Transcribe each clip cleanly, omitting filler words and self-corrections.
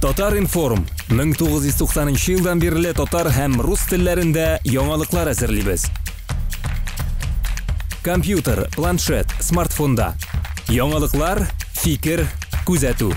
Татар информ 1990 елдан бері татар һәм рус телләрендә яңалыклар әзерлибез. Компьютер, планшет, смартфонда. Яңалыклар, фикер, күзәтү.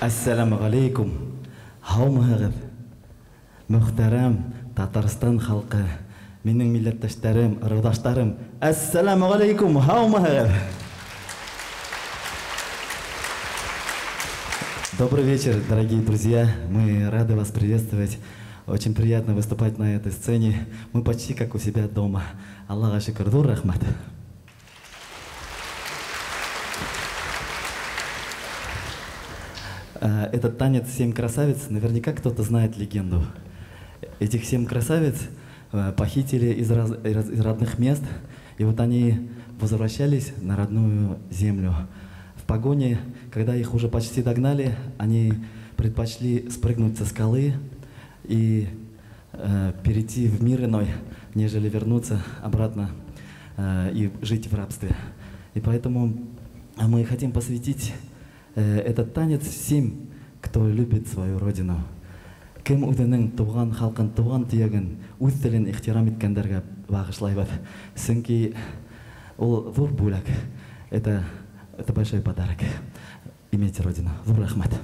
Ассаламу алейкум. Хаумыгыз. Мөхтәрәм Татарстан халкы, минең милләттәшләрем, ыргыдашларым. Ассаламу алейкум. Хаумыгыз. Добрый вечер, дорогие друзья. Мы рады вас приветствовать. Очень приятно выступать на этой сцене. Мы почти как у себя дома. Аллаха шукр, дур рахмат. Этот танец «Семь красавиц», наверняка кто-то знает легенду. Этих 7 красавиц похитили из родных мест, и вот они возвращались на родную землю. В погоне, когда их уже почти догнали, они предпочли спрыгнуть со скалы и перейти в мир иной, нежели вернуться обратно и жить в рабстве. И поэтому мы хотим посвятить этот танец всем, кто любит свою родину. Кем үзенең туган халкын, туган төягын, үз телен ихтирам иткәндәргә багышлайбыз. Чөнки ул зур бүләк. Это большой подарок. Иметь родину. Зур рахмат.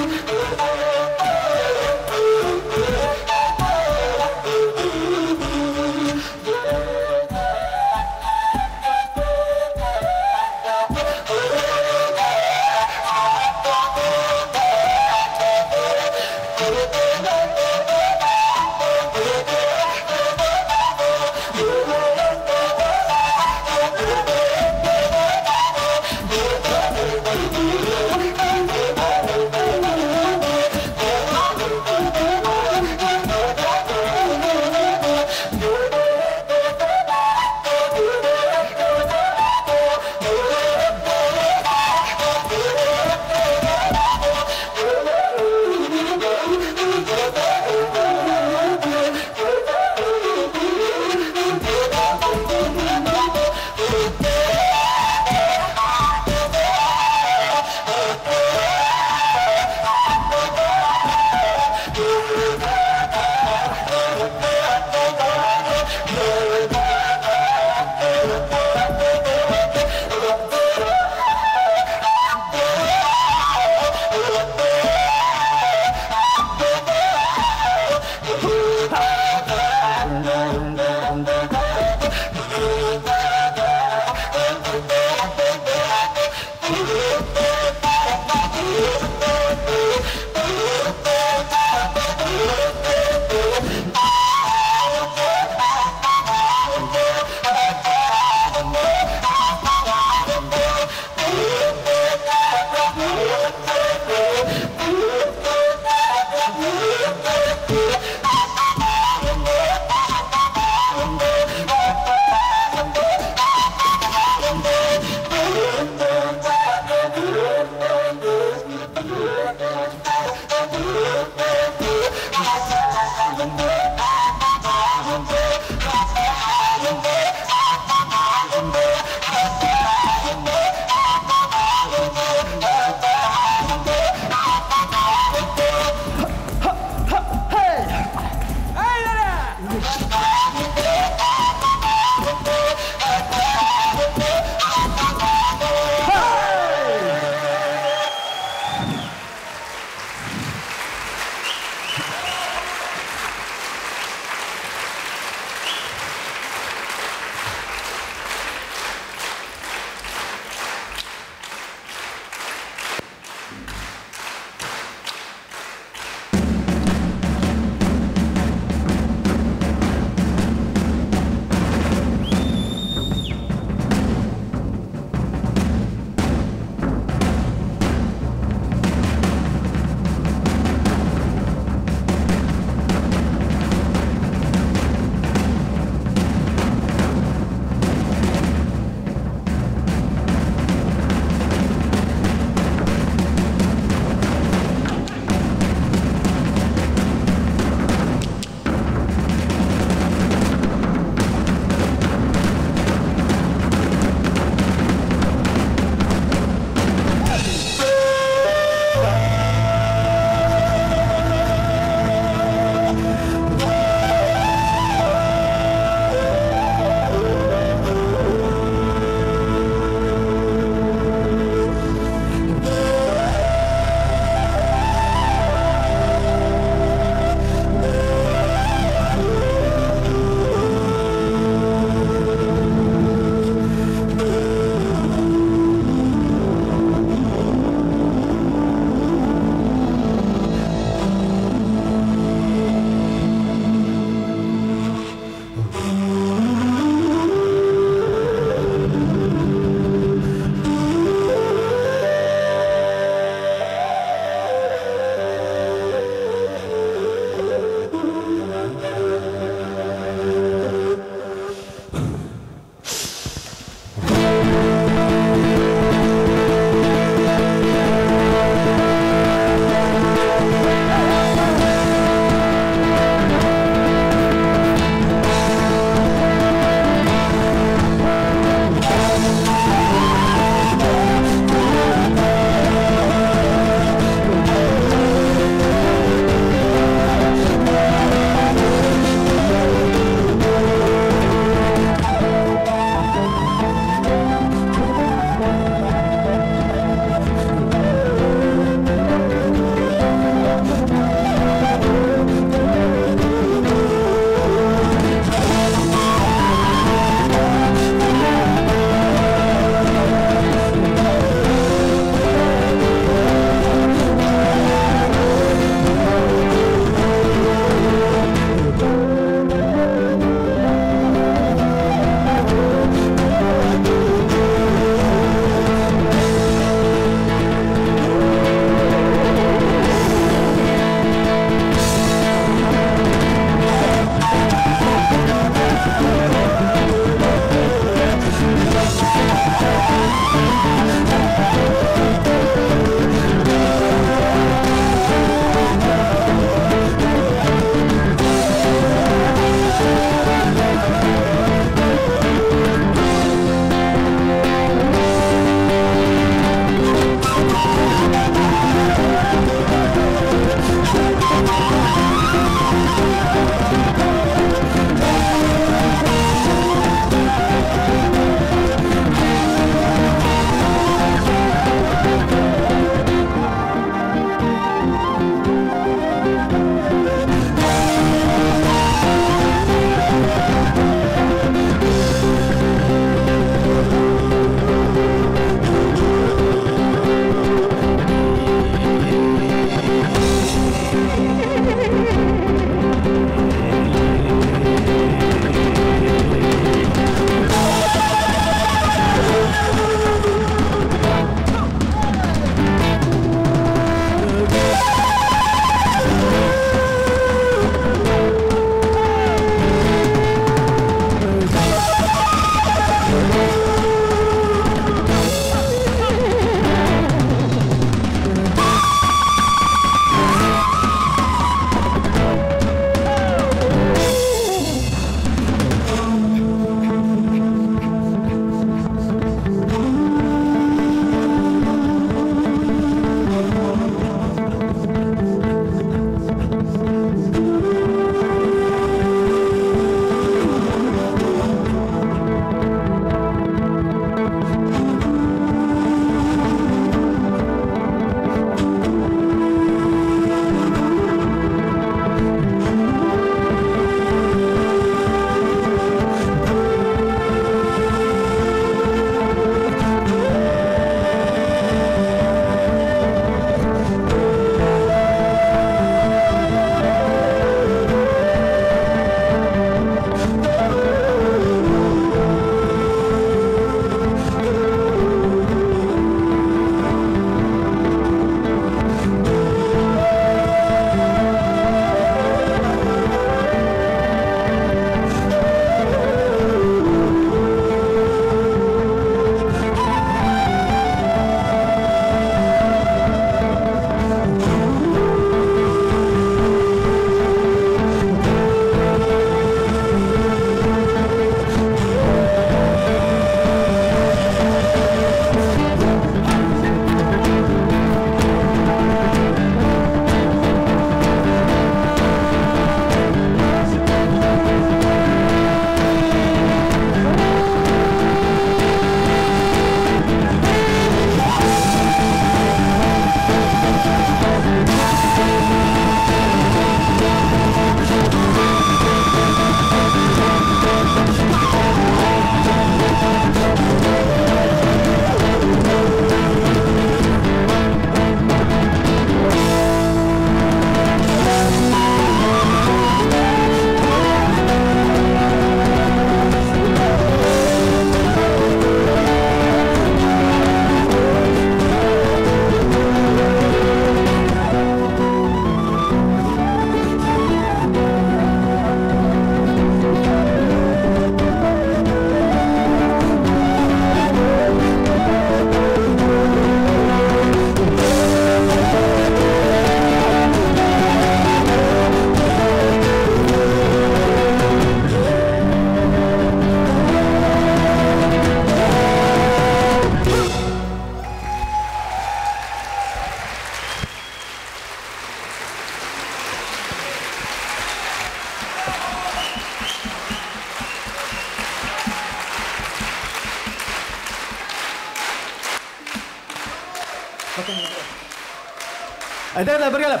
Aytaylar birgalab.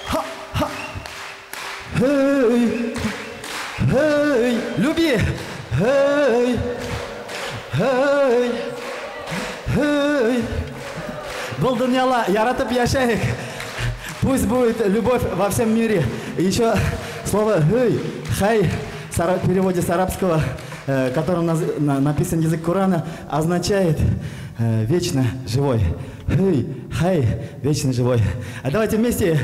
Ha ha. Hey. Hey, люби. Hey. Hey. Hey. Бұл дүнияла яратып яшайық. Пусть будет любовь во всем мире. И еще слово «хэй», «хай» в переводе с арабского, которым написан язык Корана, означает «вечно живой». «Хэй», «хай», «вечно живой». А давайте вместе...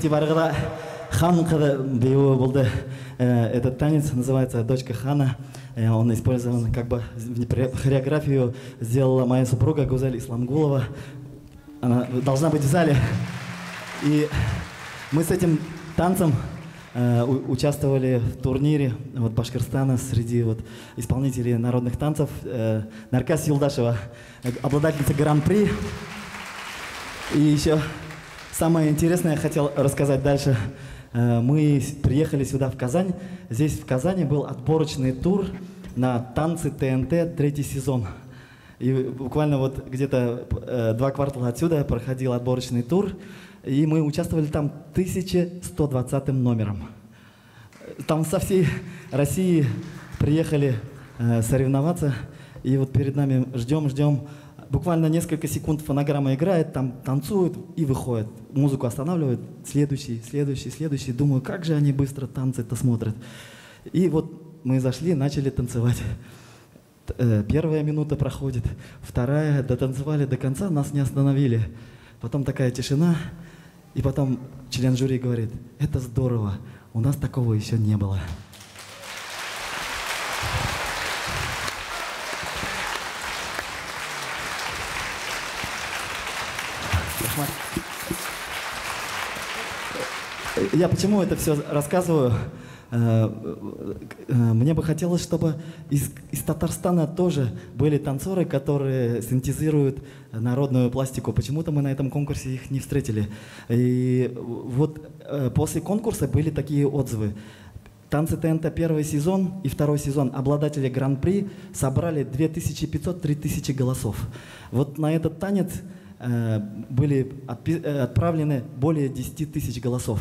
Ихтибарыгыда хан кызы беуі болды. Этот танец называется «Дочка хана». Он использован как бы хореографию сделала моя супруга Гузель Исламгулова. Она должна быть в зале. И мы с этим танцем участвовали в турнире вот, Башкортостана среди вот, исполнителей народных танцев. Наркас Юлдашева, обладательница Гран-при. И еще самое интересное я хотел рассказать дальше. Мы приехали сюда, в Казань. Здесь, в Казани, был отборочный тур на танцы ТНТ 3-й сезон. И буквально вот где-то 2 квартала отсюда проходил отборочный тур. И мы участвовали там 1120 номером. Там со всей России приехали соревноваться. И вот перед нами ждем. Буквально несколько секунд фонограмма играет, там танцуют и выходят. Музыку останавливают, следующий. Думаю, как же они быстро танцы-то смотрят. И вот мы зашли, начали танцевать. 1-я минута проходит, 2-я, дотанцевали до конца, нас не остановили. Потом такая тишина, и потом член жюри говорит: это здорово, у нас такого еще не было. Я почему это все рассказываю? Мне бы хотелось, чтобы из Татарстана тоже были танцоры, которые синтезируют народную пластику. Почему-то мы на этом конкурсе их не встретили. И вот после конкурса были такие отзывы. Танцы ТНТ 1-й сезон и 2-й сезон обладатели Гран-при собрали 2500-3000 голосов. Вот на этот танец были отправлены более 10 000 голосов.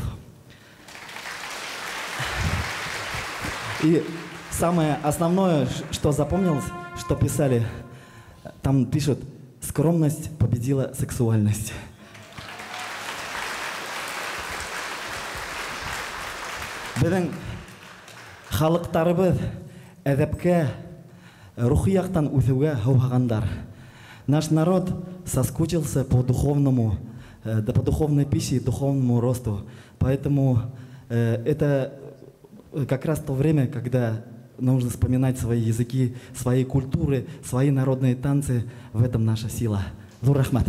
И самое основное, что запомнилось, что писали, там пишут: скромность победила сексуальность. Біздің халықтарыбыз әдәпкә, рухи яктан үсүгә һауагандар. Наш народ соскучился по духовному, по духовной пище и духовному росту. Поэтому это как раз то время, когда нужно вспоминать свои языки, свои культуры, свои народные танцы. В этом наша сила. Зур рахмат.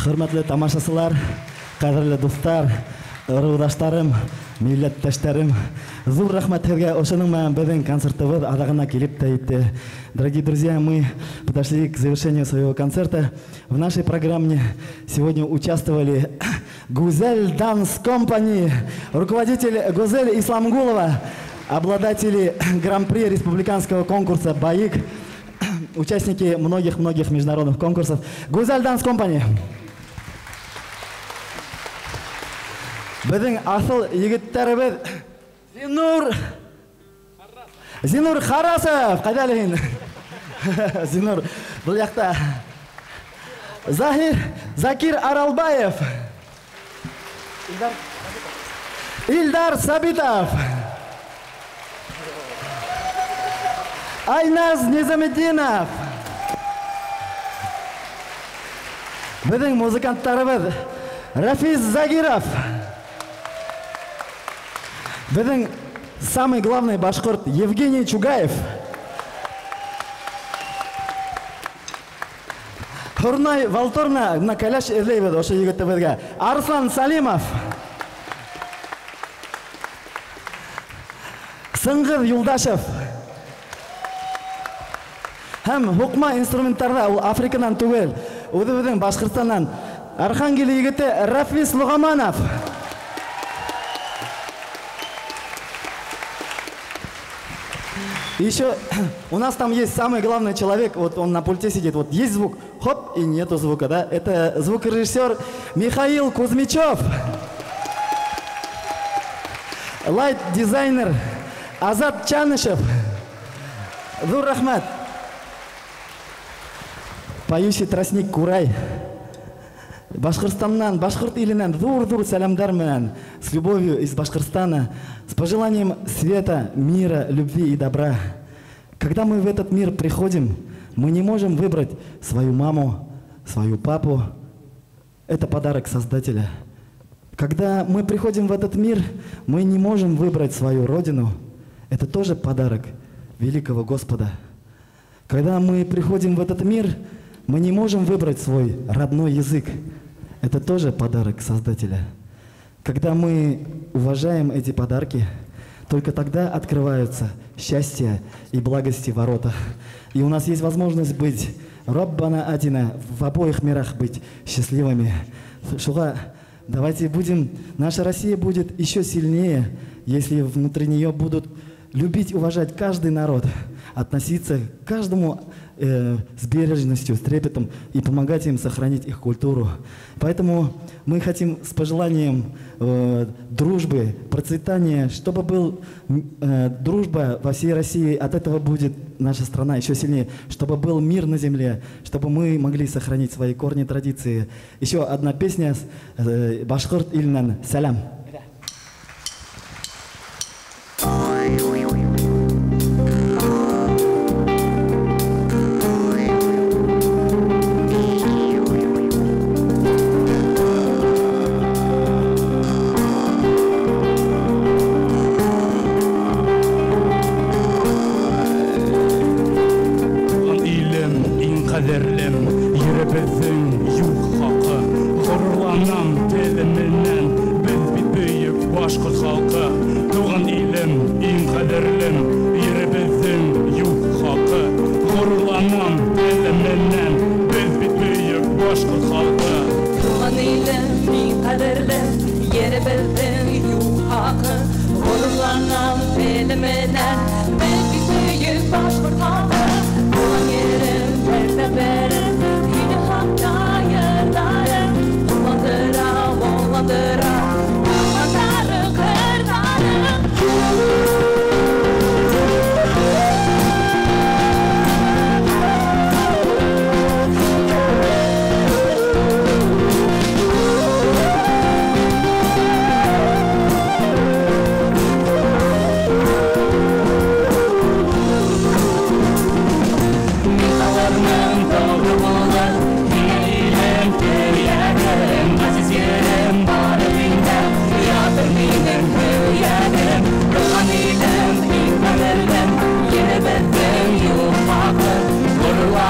Hürmetli тамашасылар, кадірлі достар, ырыудаштарым, милләттәштәрем, зур рәхмәт һеҙгә ошоның менән безнең концертыбыз аҙағына килеп тә итте. Дорогие друзья, мы подошли к завершению своего концерта. В нашей программе сегодня участвовали Гузель Данс Компани, руководитель Гузель Исламгулова, обладатели Гран-при республиканского конкурса «Баик», участники многих-многих международных конкурсов. Гузель Данс Компани. Біздің асыл егіттәріміз Зинур Харасов, қайда әлейін? Зинур, бұл яқта. Закир Аралбаев. Ильдар Сабитов. Айназ Низамеддинов. Біздің музыканттарымыз Рафиз Загиров. Біздің самый главный башқұрт Евгений Чугаев. Хурнай Валторна на каляш эзлейбіз ошы егітті бізге. Арслан Салимов. Сыңғыр Юлдашев. Һәм хукма инструментарда ол Африканан түгел. Өзі біздің Башқұртстаннан. Архангел егіті Рафис Луғаманов. Еще у нас там есть самый главный человек, вот он на пульте сидит, вот есть звук, хоп, и нету звука, да? Это звукорежиссер Михаил Кузьмичев, лайт-дизайнер Азат Чанышев, Зур Рахмат, поющий тростник Курай. Башқұртстаннан, Башқұрт илінен зур-зур сәлемдар менен, с любовью из Башқұртстана, с пожеланием света, мира, любви и добра. Когда мы в этот мир приходим, мы не можем выбрать свою маму, свою папу. Это подарок Создателя. Когда мы приходим в этот мир, мы не можем выбрать свою родину. Это тоже подарок великого Господа. Когда мы приходим в этот мир, мы не можем выбрать свой родной язык. Это тоже подарок Создателя. Когда мы уважаем эти подарки, только тогда открываются счастье и благости ворота. И у нас есть возможность быть Раббана Атина, в обоих мирах быть счастливыми. Шуга, давайте будем, наша Россия будет еще сильнее, если внутри нее будут любить, уважать каждый народ, относиться к каждому с бережностью, с трепетом и помогать им сохранить их культуру. Поэтому мы хотим с пожеланием дружбы, процветания, чтобы был дружба во всей России, от этого будет наша страна еще сильнее, чтобы был мир на земле, чтобы мы могли сохранить свои корни, традиции. Еще одна песня с Башқұрт илінен «Сәлям».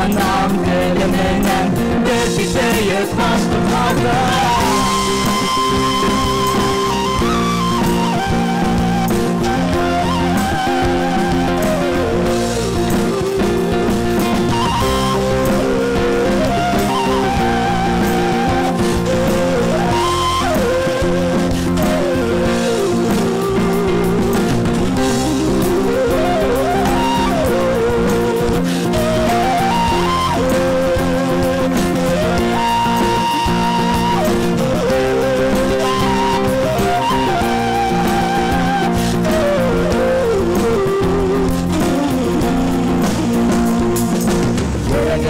Anam elimden bir bize yetmez tutar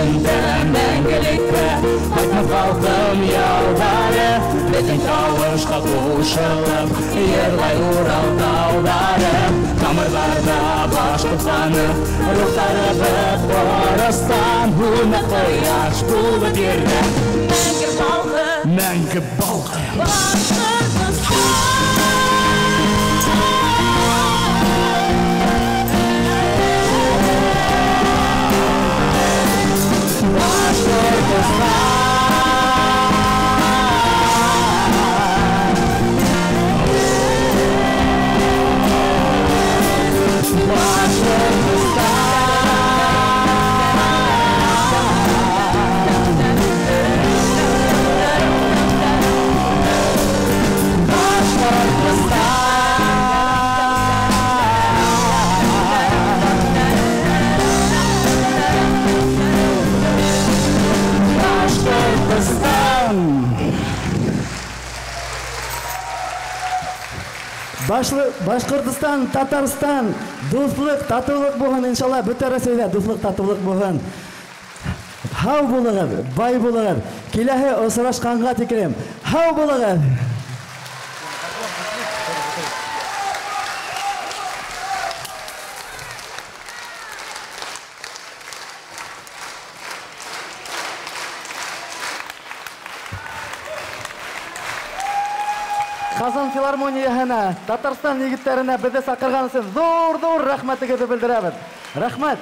Önde мәңгелеккә Кайтма халкым ялдары Бетің тауышқа қушылып Ерлай Урал таудары Тамырларда башқұрт қаны Рухтары бір Орыстан Үміт қояш булып ерді Мәңгі балқы Мәңгі балқы Башқұртстан, Татарстан, дуслық, татулық болған, иншалла, бүтін Ресейде дуслық, татулық болған. Хау болығыр, бай болығыр, келәхе осырашқанға текерем. Хау болығыр. Қазан филармониясына, Татарстан егіттеріне бізді сақырған үшін зор рахматыңызды білдіреміз. Рахмат.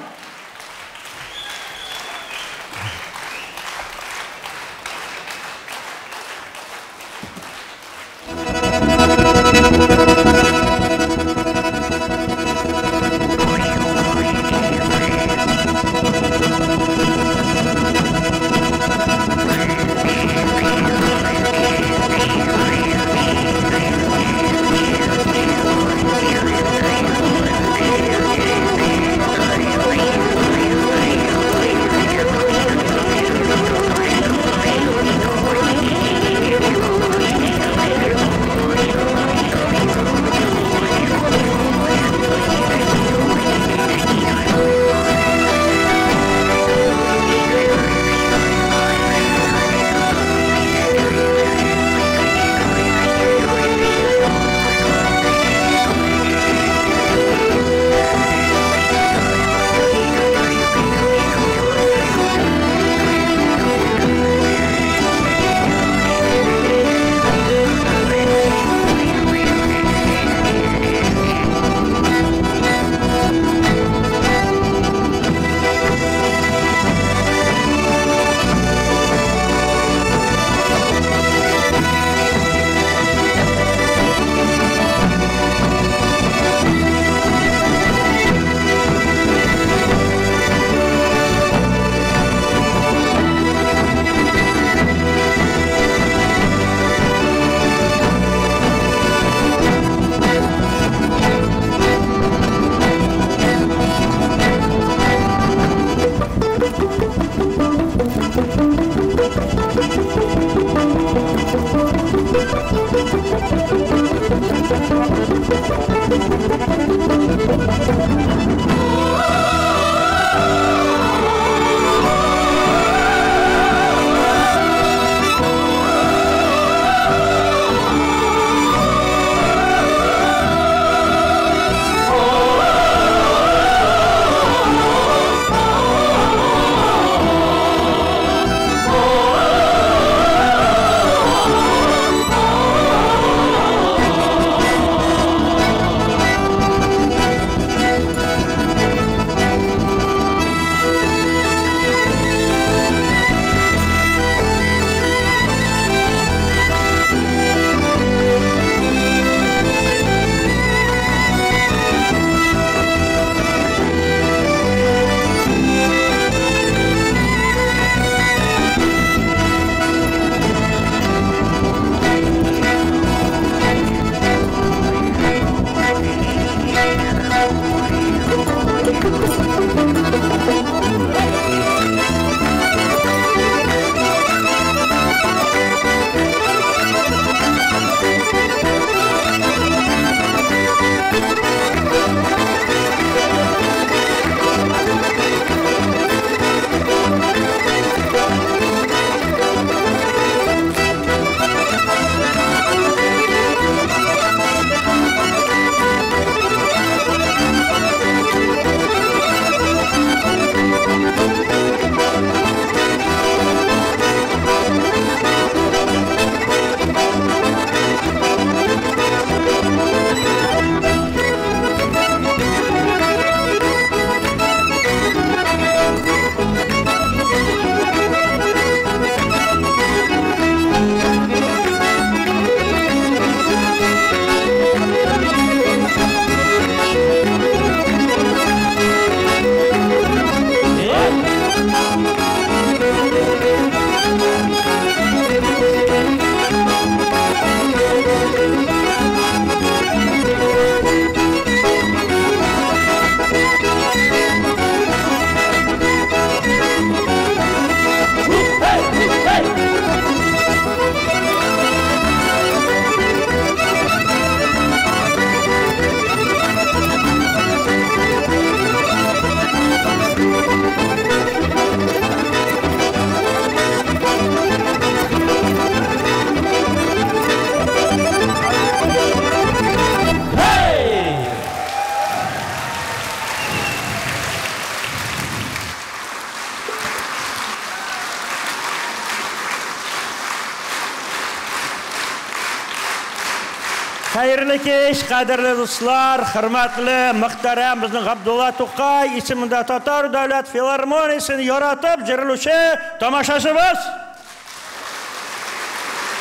Xayrlı kech, qadrli do'stlar, hurmatli muhtaram bizning Abdulla To'qay ismida Tatar davlat filarmoniyasini yaratib jiriluvchi tomoshachimiz.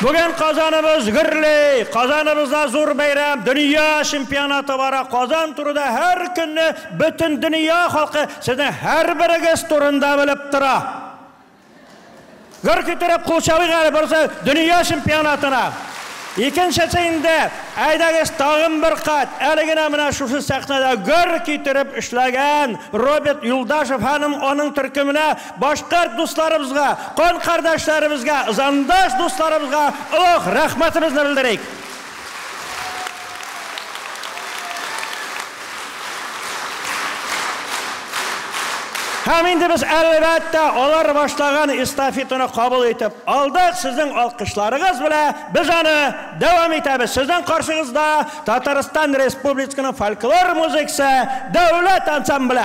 Bugun Qozonimiz g'irli, Qozonimizda zo'r bayram, dunyo chempionati bor. Qozon turida har kunni butun dunyo xalqi sizni har birigiz turida bilib turadi. G'ir ko'tarib qo'shaving bo'lsa dunyo chempionatini. İkinci inde aydagiz tağın bir qat, eligina mina şu sahnada g'ir ko'tarib ishlagan Robert Yuldashev hanım onun turkumine boshqa do'stlarimizga, qon qardoshlarımizga, zandosh do'stlarimizga ulug' rahmatimizni bildirik. Hem indi biz elbette olar başlagan estafetini kabul etip aldık. Sizin alkışlarınız bile biz onu devam etemiz. Sizin karşınızda Tataristan Respublikası'nın folklor müzikisi devlet ansambli.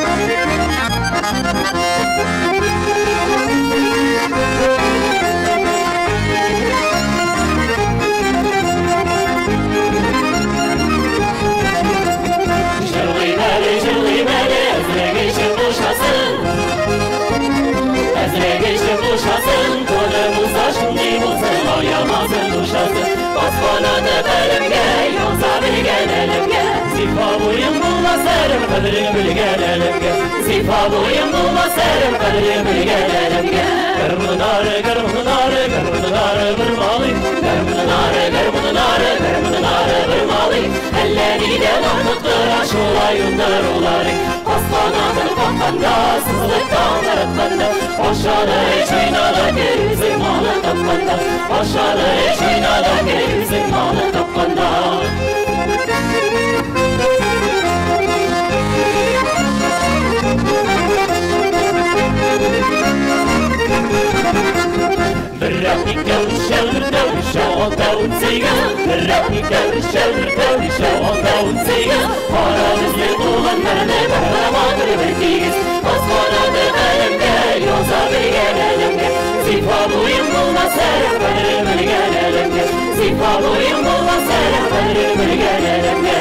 Thank you. hazır duşası Osmanlı'da bölümge yolsa bilgen elimge Zifa boyun bulmaz erim kadrini bilgen elimge Zifa boyun bulmaz erim kadrini bilgen elimge Gırmını narı gırmını narı gırmını narı vurmalı Gırmını narı gırmını narı gırmını narı vurmalı Elleri de lanıktıra şolay yundur oları Osmanlı'da kapanda sızlıktan arıtmanda Aşağıda eşinada gerizim malı kapanda Aşağıda eşinada gerizim malı kapanda Berrakika uşağırda uşağında unsayga Berrakika uşağırda uşağında unsayga Paramızlı olanlarını kahramandır bekliyiz Osmanlı'da elimde yolsa bilgen elimde Zifa boyun bulmaz erim kadrim bilgen elimde Zifa boyun bulmaz erim kadrim bilgen elimde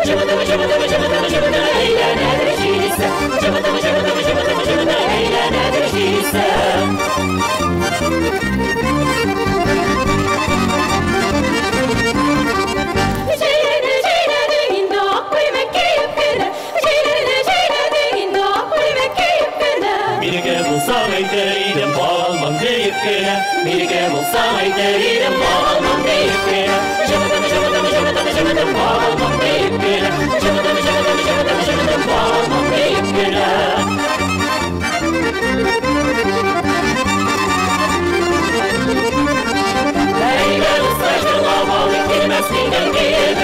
Jabba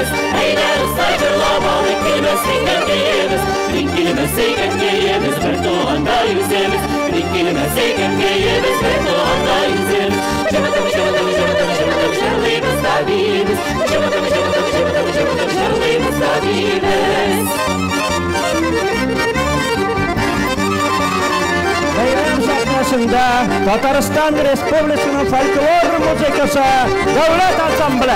giyemiz, eyler usta cırlamalı kelmesinden giyemiz. Ring kelmesinden giyemiz, bir doğanda yüzemiz. Ring kelmesinden giyemiz, bir doğanda yüzemiz. Şıbıdım şıbıdım şıbıdım şıbıdım şırlıyımız tabimiz. Şıbıdım şıbıdım şıbıdım şıbıdım şırlıyımız tabimiz. Bayram sahnasında Tatariston Respublikasining folklor musiqasi davlat ansambli.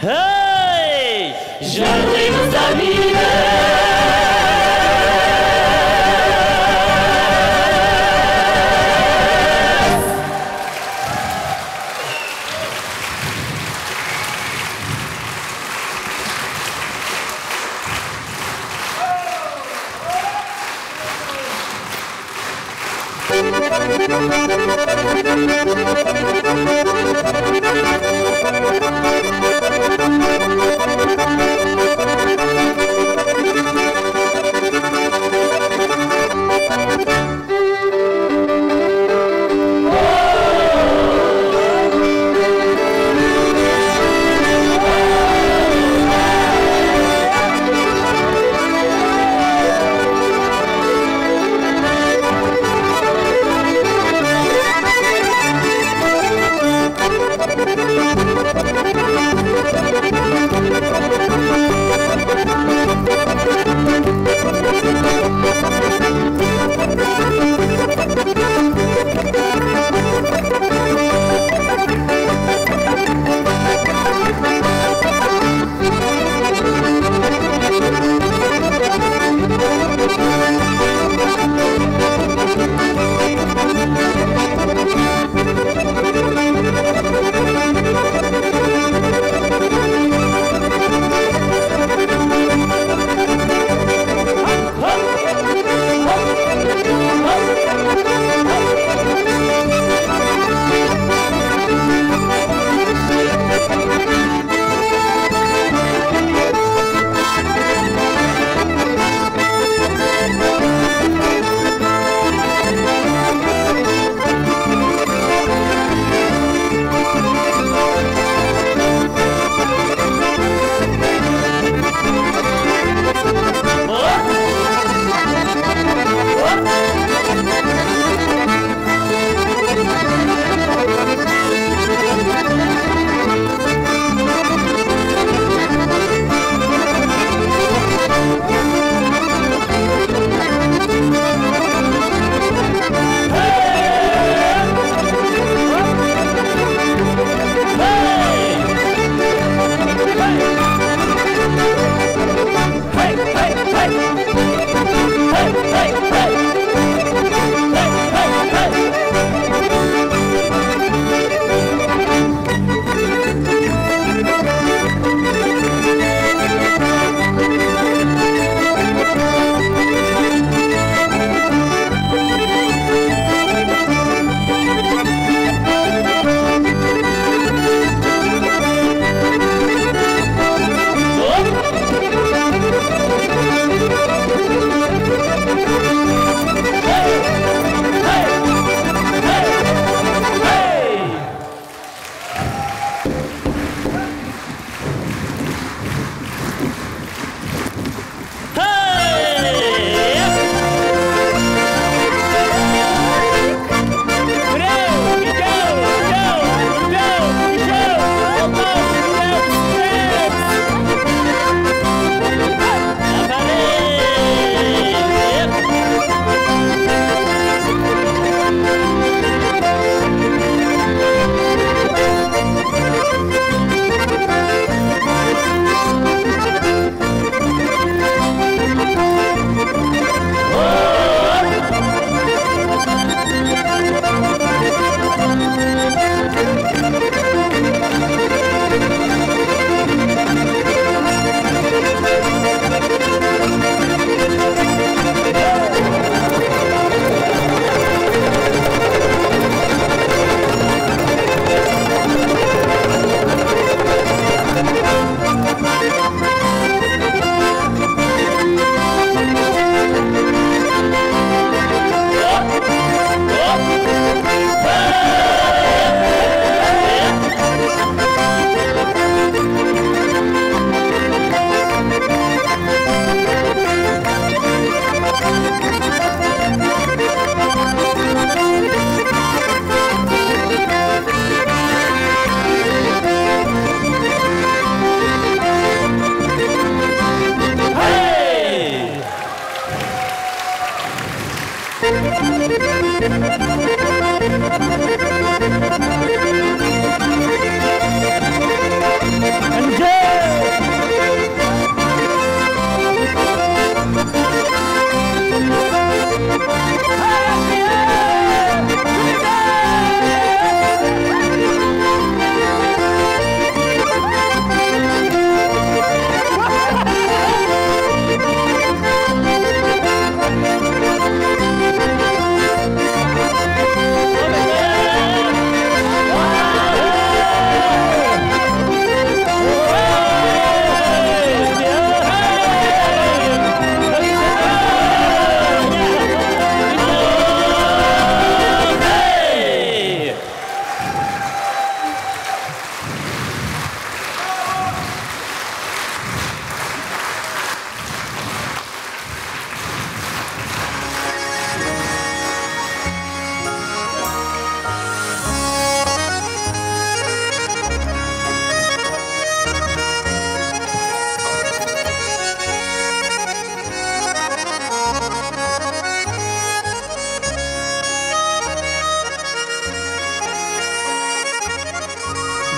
Hey! Jarlıyımız tabimiz.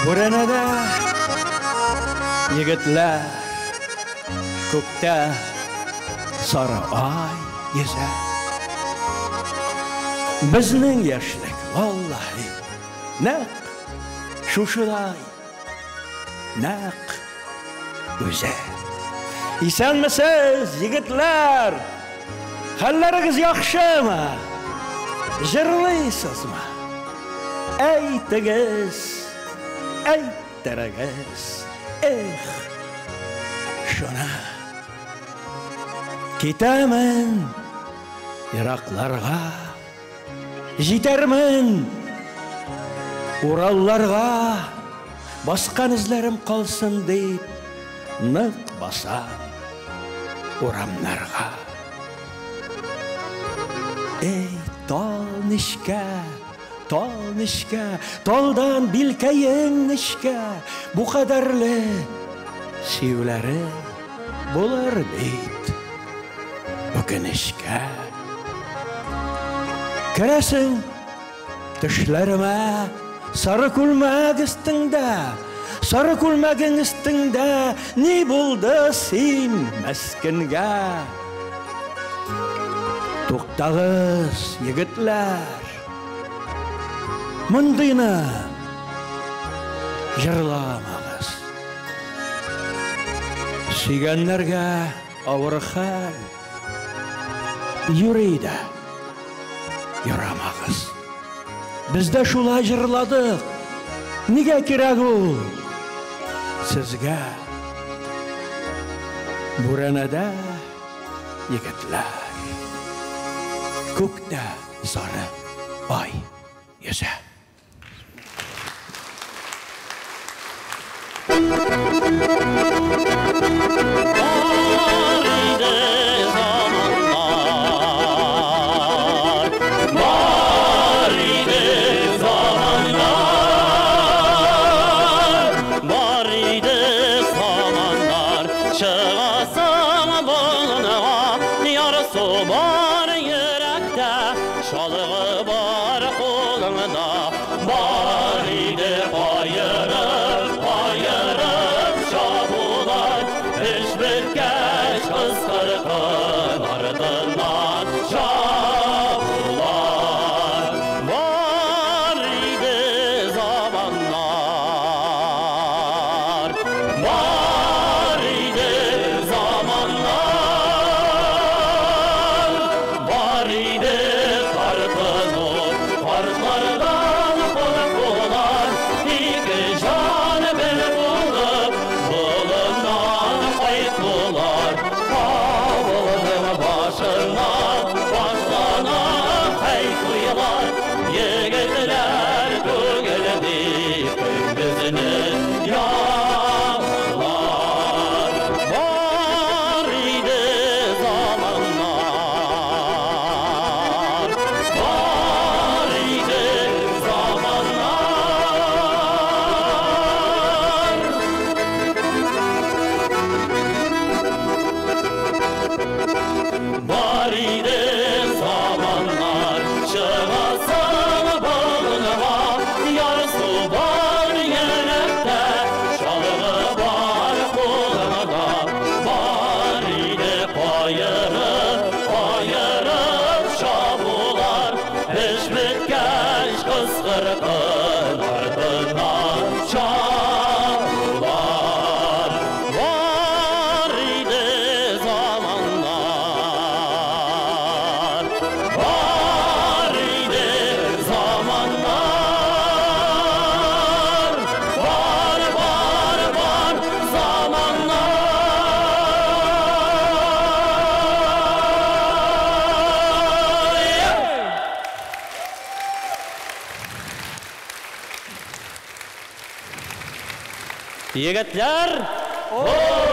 Buranada yigitlar ko'kda sara ay yesa. Bizning yoshlik vallahi naq shushiday naq o'zi. Esanmisiz yigitlar? Hallaringiz yaxshimi? Jirlaysizmi? Aytigiz aytaragiz shuna ketaman yiroqlarga jetarman Urallarga bosgan izlarim qolsin deb niq bosam uramlarga Tanışka, toldan bilkayin nishka, bu qadarli sevlari bo'lar deyt o'kinishga. Kirasin tushlarima sarı kulmak üstünde ne buldu sen meskinga? To'xtag'iz yigitlar, mundayni yig'lamag'iz. Suyganlarga og'ir hal yuriydi, yuramag'iz. Bizda shulay yig'ladik, nega kerak u sizga? Buranada yigitlar, ko'kda sari oy yesa. ızgırgın ardından çağlar. Var idi zamanlar, var idi zamanlar, var zamanlar. Yigitlar, hop!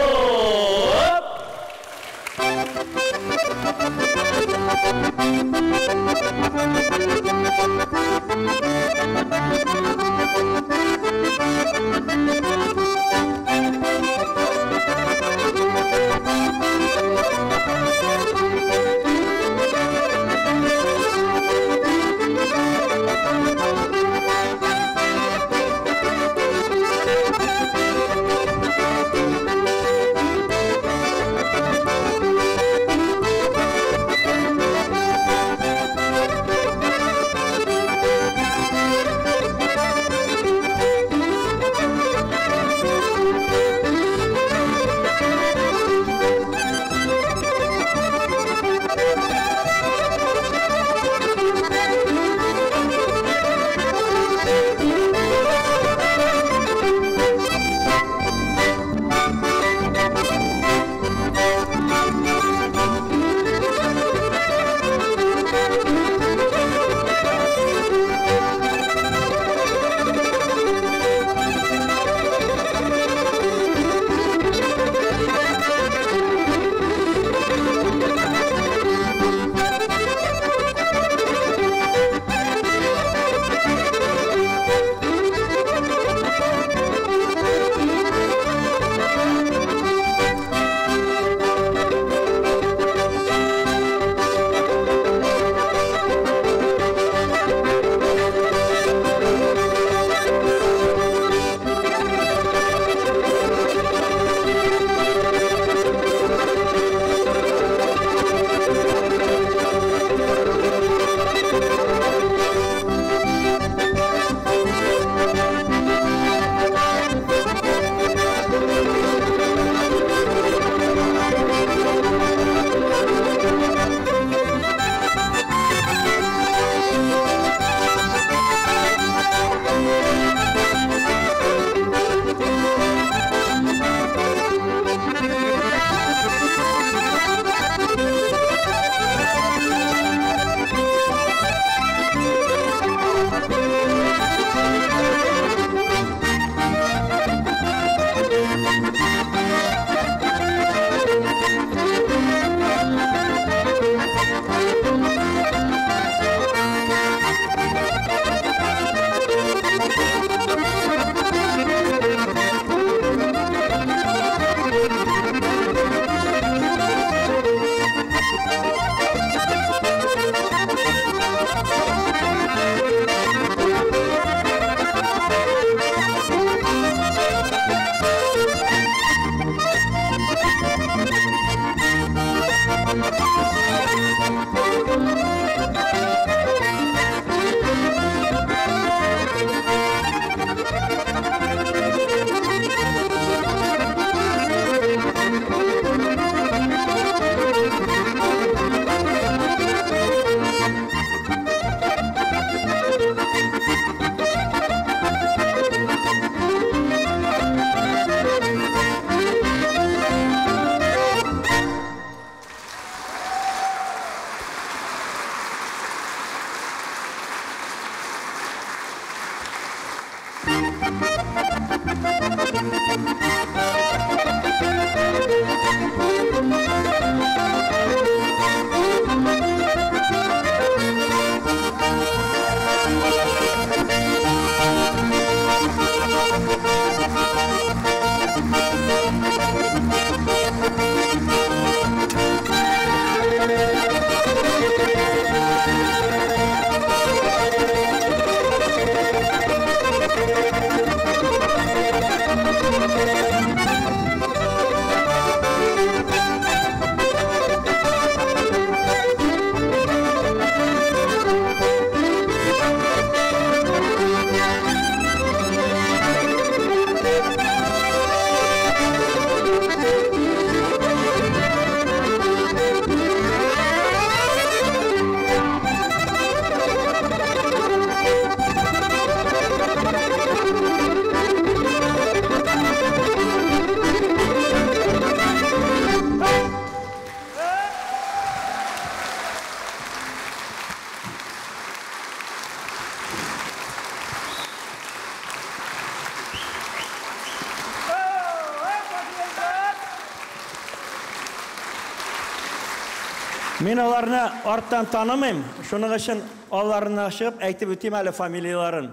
Мен оларны арттан танымайм, шуның үшін оларына шығып, әйтіп өтем әлі фамилияларын.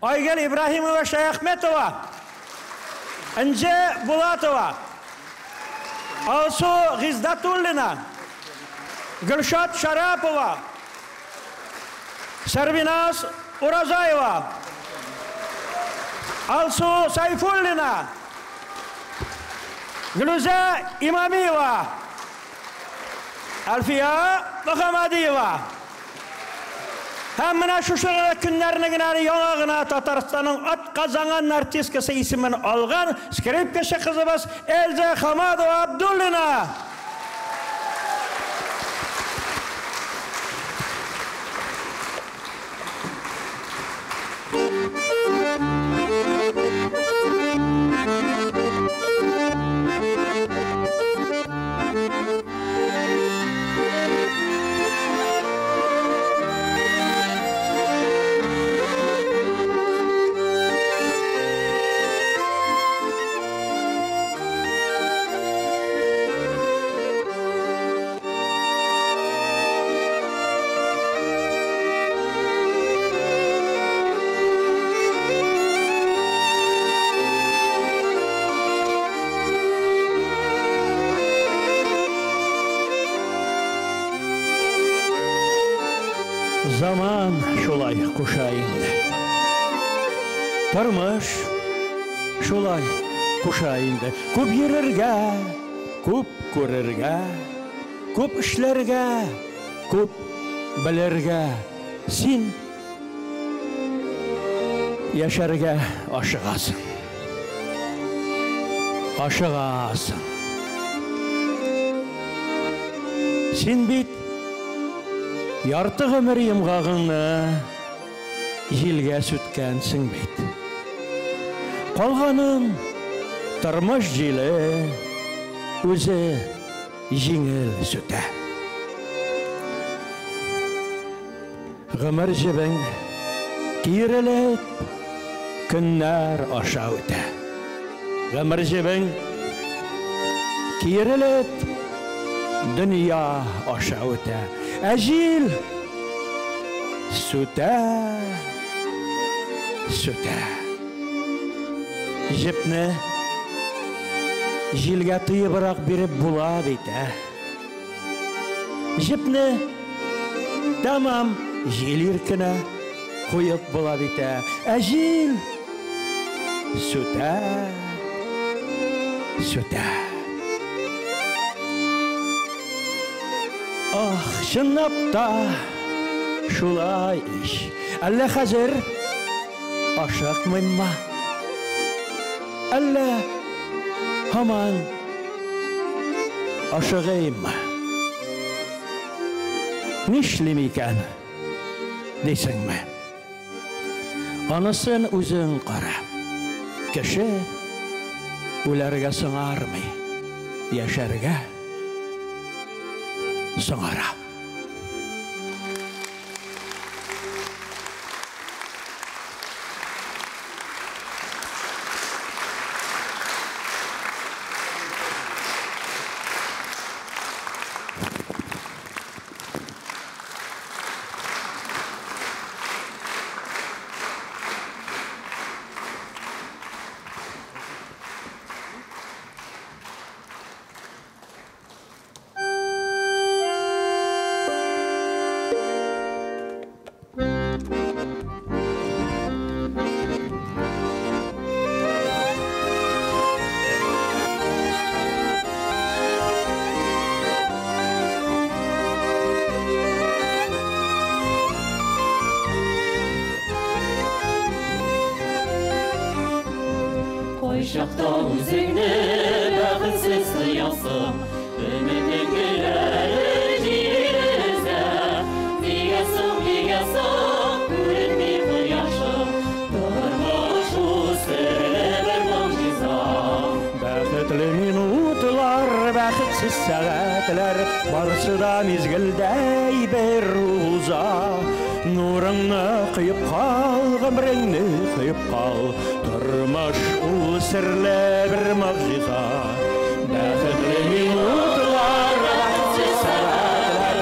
Айгел Ибрахимова Шаяхметова, Інже Булатова, Алсу Ғиздатуллина, Гүлшат Шарапова, Сарбинас Уразаева, Алсу Сайфуллина, Гүлүзе Имамиева, Alfiya Muhammadiyeva. Hem mına şu günlerini günleri yanağına Tataristan'ın at kazangan artistkası ismini algan skripkaşı kızımız Elze Hamadova Abdullina. Zaman şolay kuşayındı. Tarmış şolay kuşayındı. Köp yererge, köp körerge, köp işlerge, köp bilerge. Sen yaşarga aşığasın. Aşığasın. Sen bit ярты ғымыр емғағыңны елге сүткәнсің бет. Қалғаның тұрмыш желі өзі жеңіл сүті. Ғымыр жебің киіріліп күннер аша өті. Ғымыр жебің киіріліп дүния аша өті. Әжіл сүті, сүті. Жіпні желге тыйыбырақ беріп бұла бейті. Жіпні тамам жел еркіні қойып бұла бейті. Әжіл сүті, сүті. Ах, шынап та шулай іш. Әлі қазір ашықмын ма? Әлі хаман ашығайым ма? Нишлем екен дейсің ме? Анысын өзің қара. Кіші өлерге сыңармай, яшәрге сыңара. Şaqta üzüngni bəxtsiz qıyasım, ümitin güləri cirizə. Digasım, görünmey qıyaşım, durmuş usırlı bir muciza. Bəxtli minutlar, bəxtsiz səğətlər, barısı da mezgildəy bir uza. Nurыңны қиып қал, ғымрыңны қиып қал, тұрмыш ол сірлі бір мағжиза. Бәхетлі минутлар, бәхетсіз сәғатлар,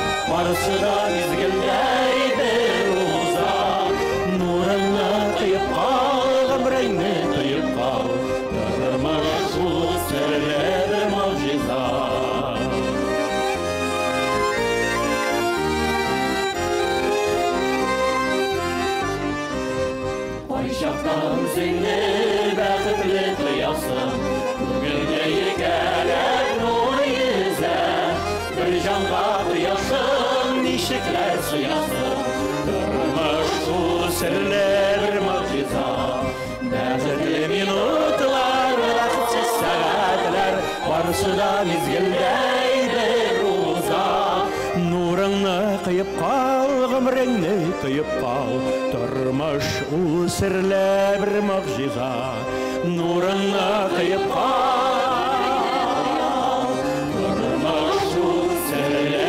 барысы да мезгілдей бір ұзақ. Нұрыңа қиып қал, ғұмырыңны тыйып қал, тұрмыш бұл сірлі бір мұғжиза. Шақтан сені бәқітлі қиясың, көңілде егелер ойыза. Бір жанға қиясың, нешіклер сұясың, тұрмыш бұл сірлі бір мұғжиза. Бәқітлі минутлар, бәқітсіз сағатлар, барысы да мезгілдей бір ұзақ. Нұрыңны қиып қал, ғұмырыңны тыйып қал, тұрмыш ол сірлі бір мұғжиза. Нұрыңны қиып қал, тұрмыш ол сірлі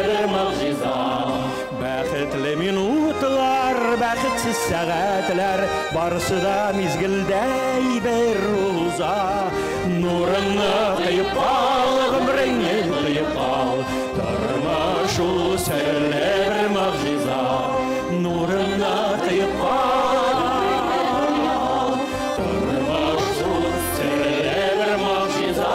бір мұғжиза. Бәқітлі минутлар, бәқітсіз сағатлар, барысы да мезгілдей бір ұзақ. Нұрыңны қиып қал, ғұмырыңны тыйып қал, тұрмыш ол сірлі бір мұғжиза. Нұрыңны қиып қал, тұрмыш ол сірлі бір мұғжиза.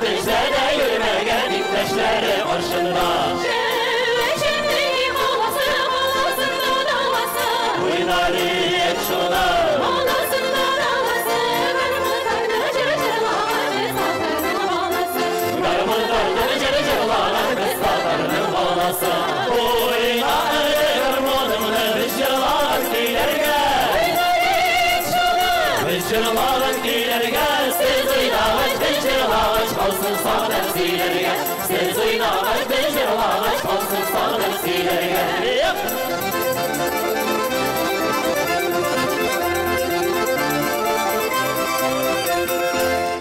Dicle'de yürümegen ipleşleri karşında. Şevşenliğim olasın, olasın da olasın. Uynarı et şuna. Olasın da olasın. Karımın karnını cırı cırılalar, biz satarının bağlasın. Uynarı karmonumunu biz cırılalar dilerge. Uynarı et şuna. Biz cırılalar dilerge. Siz uynağaç, biz cırılalar kalsın sağ temsilerge. Siz uynağaç, biz cırılalar kalsın sağ temsilerge.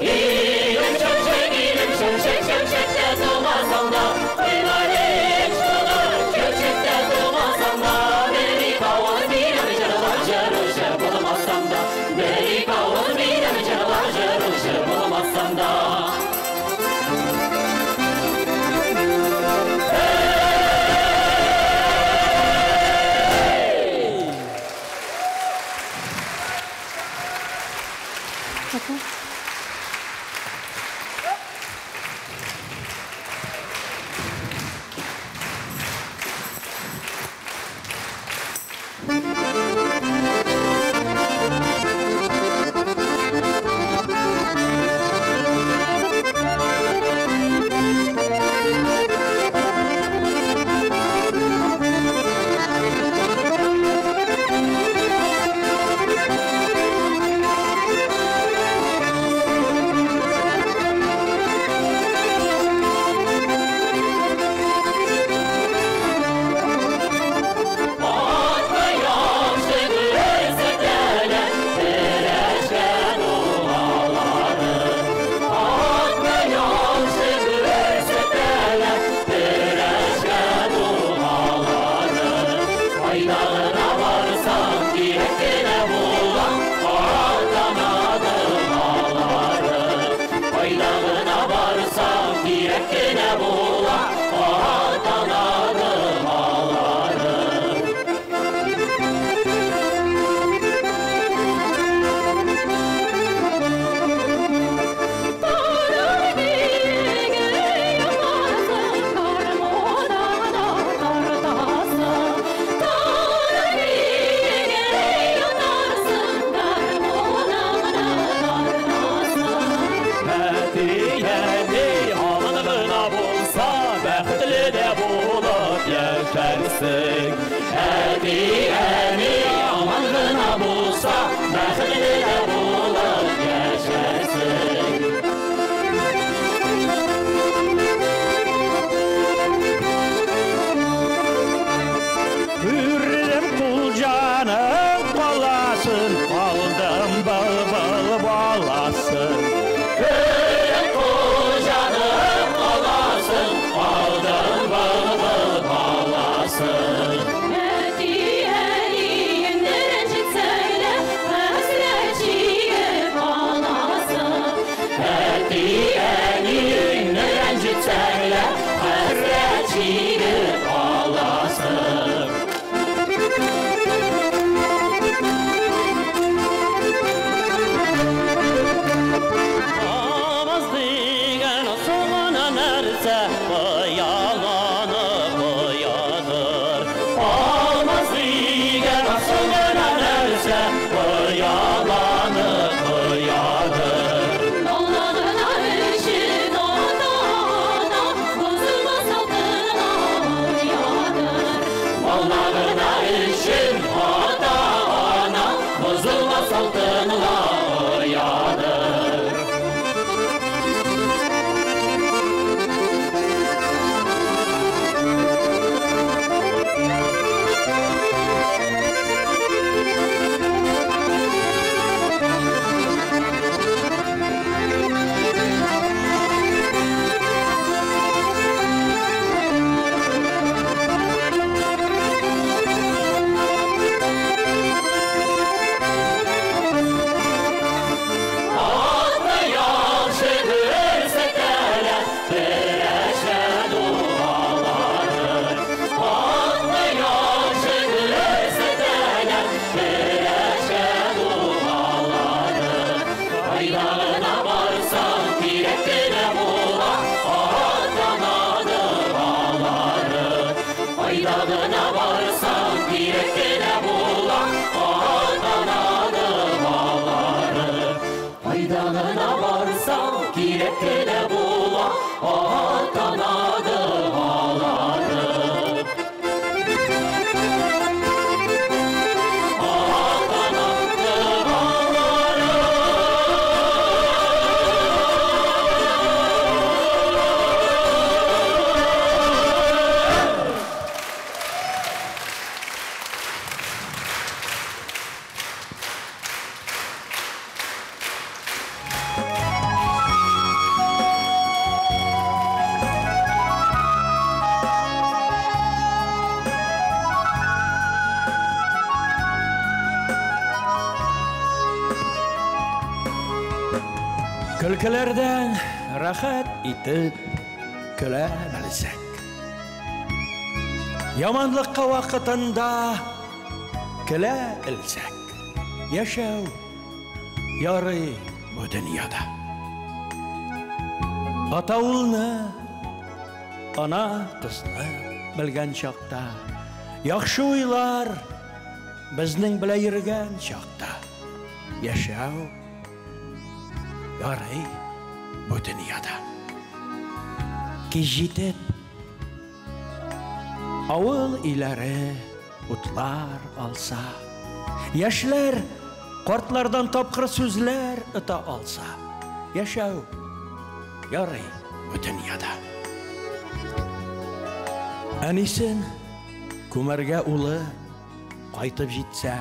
İlim şemşek şemşekte doğmasam da. Uynarı et şuna. Şemşekte doğmasam da. Beni kavuz bilem cırılar cırışı bulamazsam da. Beni kavuz bilem cırılar cırışı bulamazsam da. барсаң, кирәккенә була, атанады балары. Кайда гына барсаң, кирәккенә була, атанады балары. Көлкілерден рахат итіп күлә білсек, яманлыққа вақытында күлә ілсек, яшәү ярый бу дөньяда. Ата улны, ана кызны белгән чакта, яхшы уйлар безнең белән йөргән чакта, яшәү ярый бу дөньяда. Кич җитеп, авыл иләре утлар алса, яшьләр картлардан тапкыр сүзләр ыта алса, яшәү ярый бу дөньяда. Әнисен күмәргә улы кайтып җитсә,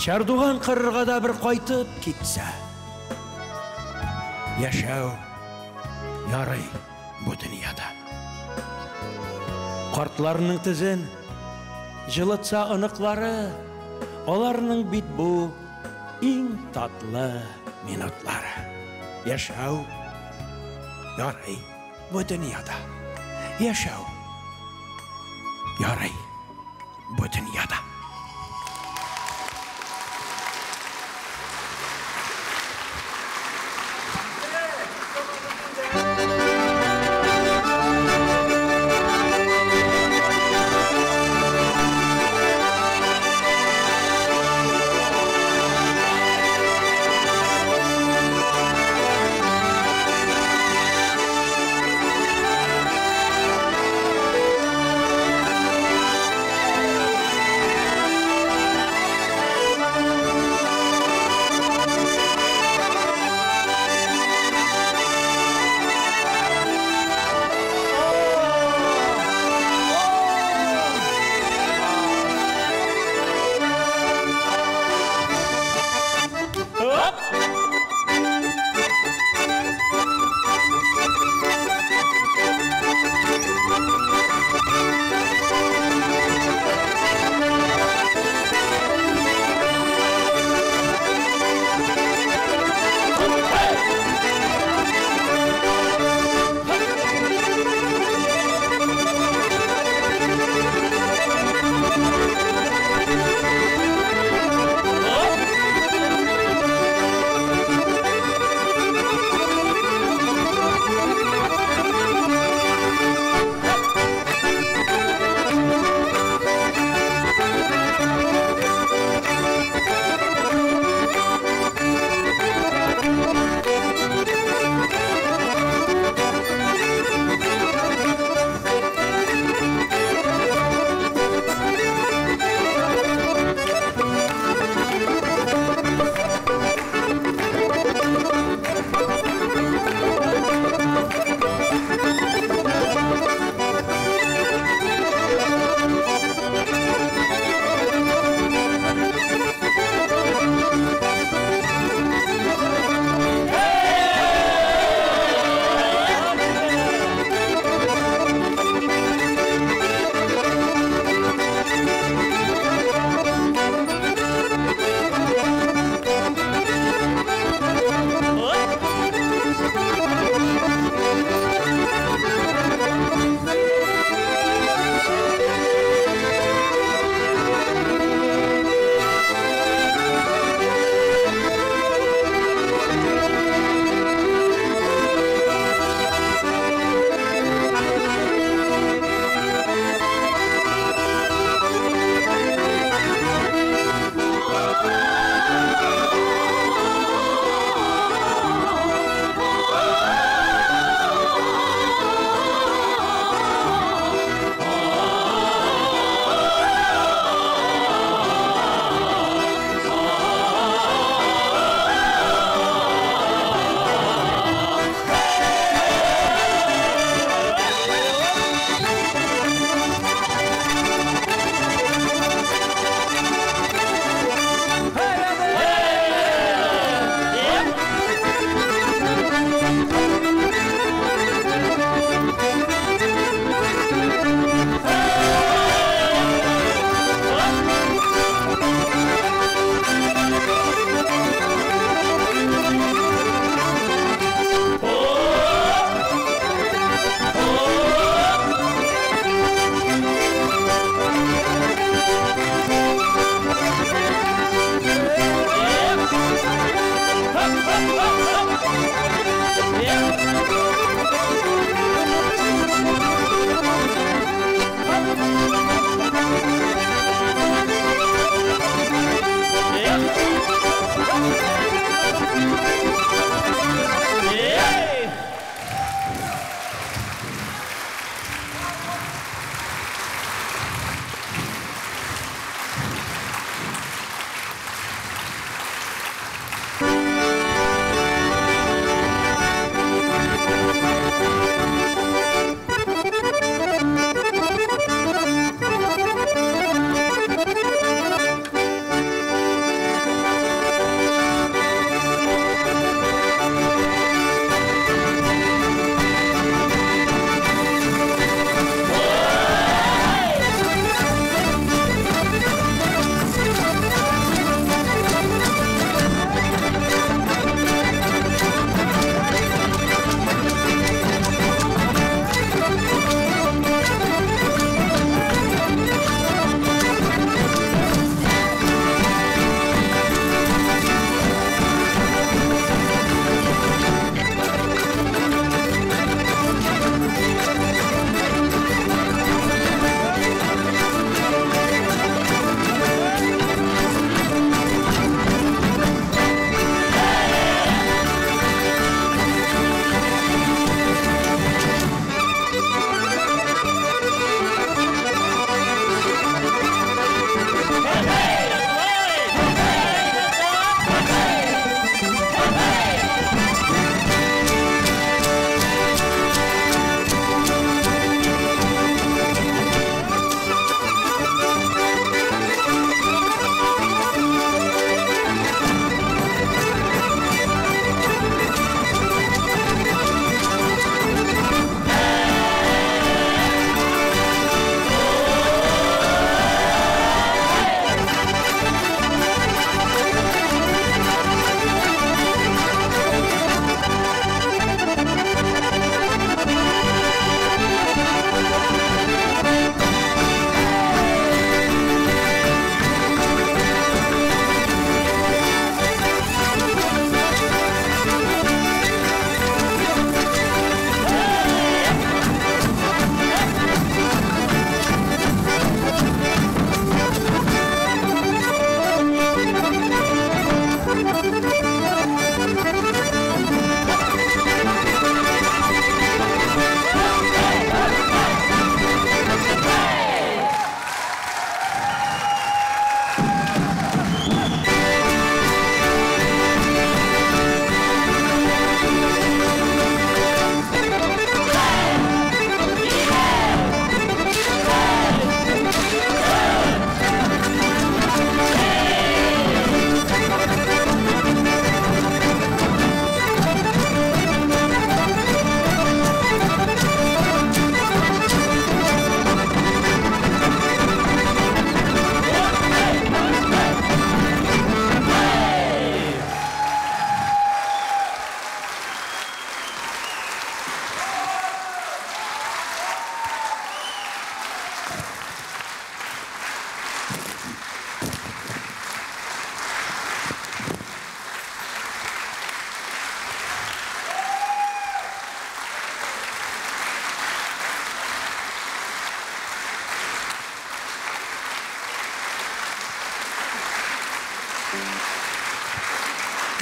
Чардуган кырырга да бер кайтып китсә, яшәү ярый бу дөньяда. Картларның тезен җылытса оныклары, аларның бит бу иң татлы минутлары. Яшәү ярый бу дөньяда. Яшәү ярый бу дөньяда.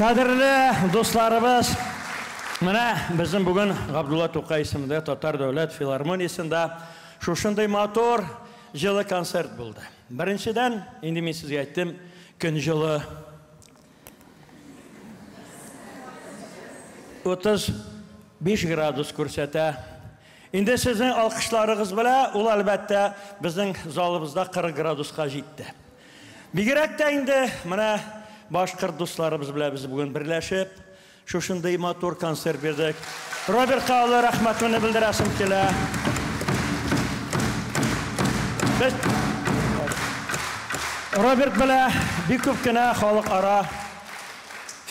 Қадірлі достарыбыз, мына біздің бүгін Ғабдулла Тоқай исемінде Татар дәулет филармониясында шушындай мотор жылы концерт болды. Біріншіден, енді мен сізге айттым, күн жылы 35 градус көрсетті. Енді сіздің алқышларыңыз біле, ол әлбәтте біздің залымызда 40 градусқа жетті. Бигерәк тә енді мына башқұрт достарыбыз біле біз бүгін бірләшіп, шушындай мотор концерт бердік. Робертқа олы рахматымны білдірәсім келі. Роберт біле бик көп кенә халық ара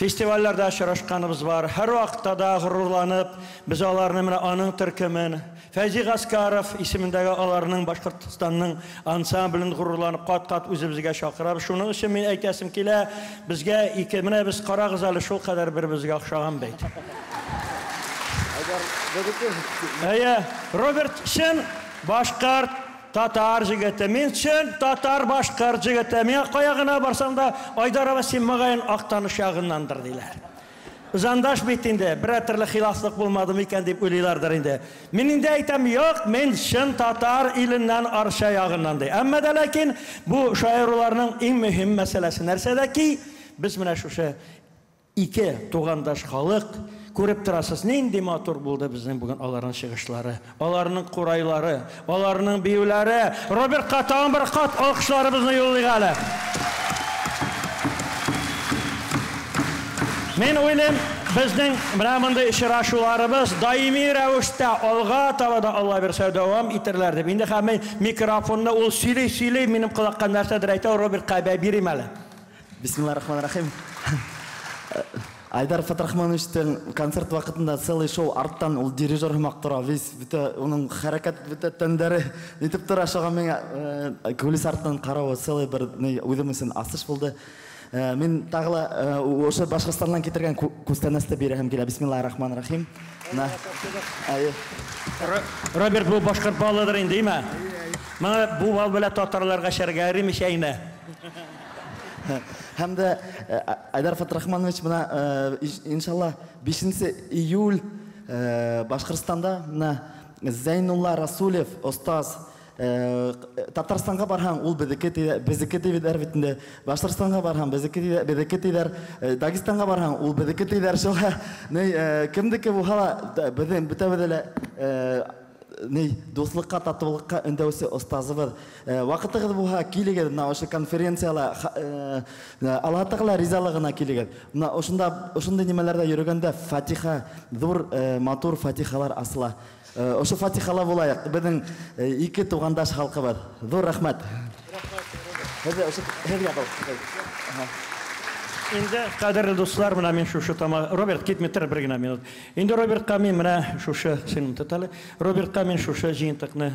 фестивальләрдә очрашканыбыз бар. Һәр вакытта да горурланып, без аларны менә аның төркемен, Фәйзи Гаскаров исемендәге аларның Башкортстанның ансамблен горурланып кат-кат үзебезгә чакырабыз. Шуның өчен мин әйтәсем килә, безгә менә без карагыз әле шул кадәр бер-безгә охшаган бит. Роберт Шен башкарт татар жігіті, мен шын татар башқар жігіті, мен қояғына барсам да Айдарова сен мағайын ақтаныш жағыннандыр дейлер. Зандаш бетінде бір әтірлі хилафлық болмады екен деп өлейлердір енді. Мен енді айтам, жоқ, мен шын татар иліннен арша жағыннан дей. Әммә дә ләкин бұл шайыруларының ең мөһим мәселесі нәрседе ки, біз мына шушы ике туғандаш халық көріп тұрасыз, нендей мотор болды біздің бүгін аларының шығышлары, аларының қурайлары, аларының беулері. Роберт Қатауын бір қат алқышлары біздің yollayğalı. Мен ойлайм, біздің мынамынды ішірашуларымыз даими рәвіште алға табада Алла берсе давам итерлер деп. Енді мен микрофонда ол сөйлей, менің құлаққан нәрседір айтау, Роберт Қайбай берем әлі. Бисмиллахиррахманиррахим. Айдар Фатрахмановичтен концерт вақытында целый шоу арттан ол дирижер мақтыра, весь оның харакат тәндері нетіп тұра шаға мен көліс арттан қарауы целый бір өйдімісін асыш болды. Мен тағыла осы Башқұртстаннан кетірген көстәнәсті берем келе. Бисмиллахиррахманиррахим. Роберт бұл башқұрт балыдыр енді, ме? Маңа бұл бал біле татарларға шәргәрі мешейіне. Hem de Айдар Фатрахманович мына иншалла 5 июль Башқұртстанда Зайнулла Расулев остаз Татарстанға барған ол безеке дейдер әрбетінде, Башқұртстанға барған безеке дейдер, Дагестанға барған ол безеке дейдер. Шоға кімдікі бұхала бітәбеділі достыққа, татулыққа үндәуісі ұстазыбыз. Вақытығыз бұға келегеді, осы конференцияла Аллахтағыла ризалығына келегеді. Осындай немелерді жүргенде фатиха, зор матур фатихалар асыла. Осы фатихала болайық. Біздің екі туғандаш халқы бар. Зор рахмат. Енді қадірлі достар, мына мен шушы тама... Роберт, кетметір бір гіна минут. Енді Робертқа мен мына шушы, сенім тұталы, Робертқа мен шушы жиынтықны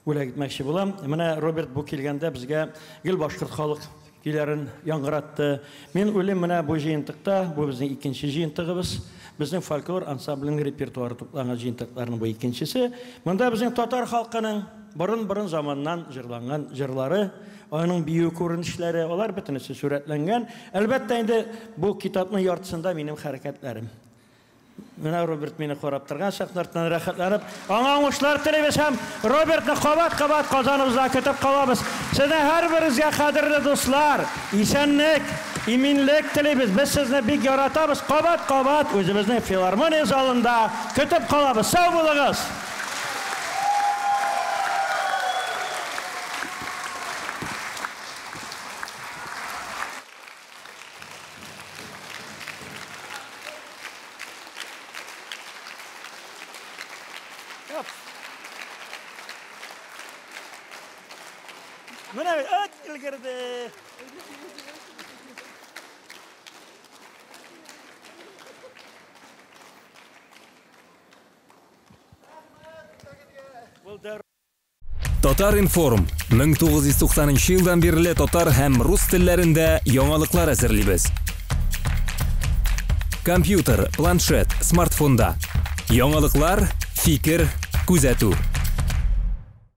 өлі кетмекші болам. Мына Роберт бұл келгенде бізге гіл башқұрт халық келерін яңғыратты. Мен өлім мына бұл жиынтықта, бұл біздің екінші жиынтығыбыз, біздің фольклор ансамблінің репертуары тұпланған жиынтықтарының бұл екіншісі. Мұнда біздің татар халқының бұрын заманнан жырланған жырлары, оның бию көрінішлері, олар бітінісі сүрәтленген. Әлбәтті енді бұл китапның яртысында менің харекетлерім. Мына Роберт мені қорап тұрған, сақнартынан рәхетлеріп. Аңан ұшылар тілебіз әм Робертні қабат қазанымызда көтіп қалабыз. Сіздің әр бірізге қадірлі достар, исәнлік, иминлік тілебіз. Біз сізді бек яратабыз. Қабат өзіміздің филармония залында көтіп қалабыз. Сау болыңыз! Mına öt ilgirdi. Татар информ 1990 жылдан бері татар һәм рус телләрендә яңалыклар әзерлибез. Компьютер, планшет, смартфонда. Яңалыклар, фикер, күзәтү.